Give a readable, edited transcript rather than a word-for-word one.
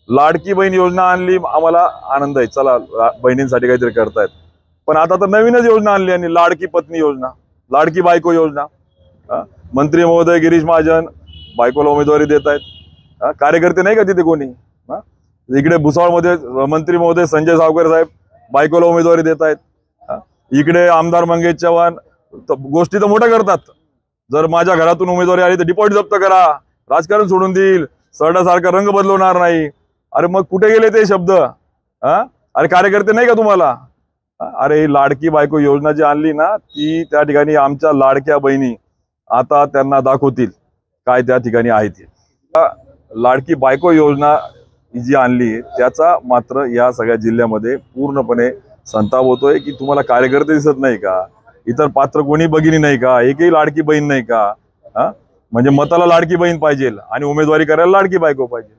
लाडकी बहीण योजना आणली, आम्हाला आनंद आहे, चला बहिणींसाठी काहीतरी करतायत. पण आता तर नवीनच योजना आणली आणि लाडकी पत्नी योजना, लाडकी बायको योजना. मंत्री महोदय गिरीश महाजन बायकोला उमेदवारी देत आहेत. कार्यकर्ते नाही का तिथे कोणी? इकडे भुसावळमध्ये मंत्री महोदय संजय सावकर साहेब बायकोला उमेदवारी देत आहेत. इकडे आमदार मंगेश चव्हाण गोष्टी तर मोठ्या करतात. जर माझ्या घरातून उमेदवारी आली तर डिपॉझिट जप्त करा, राजकारण सोडून देईल, सरडासारखा रंग बदलवणार नाही. अरे मग कुठे गेले ते शब्द? अरे कार्यकर्ते नाही का तुम्हाला? अरे लाडकी बायको योजना जी आणली ना, ती त्या ठिकाणी आमच्या लाडक्या बहिणी आता त्यांना दाखवतील काय त्या ठिकाणी आहे ते. लाडकी बायको योजना जी आणली त्याचा मात्र या सगळ्या जिल्ह्यामध्ये पूर्णपणे संताप होतोय की तुम्हाला कार्यकर्ते दिसत नाही का? इतर पात्र कोणी भगिनी नाही का? एकही लाडकी बहीण नाही का? म्हणजे मताला लाडकी बहीण पाहिजे आणि उमेदवारी करायला लाडकी बायको पाहिजे.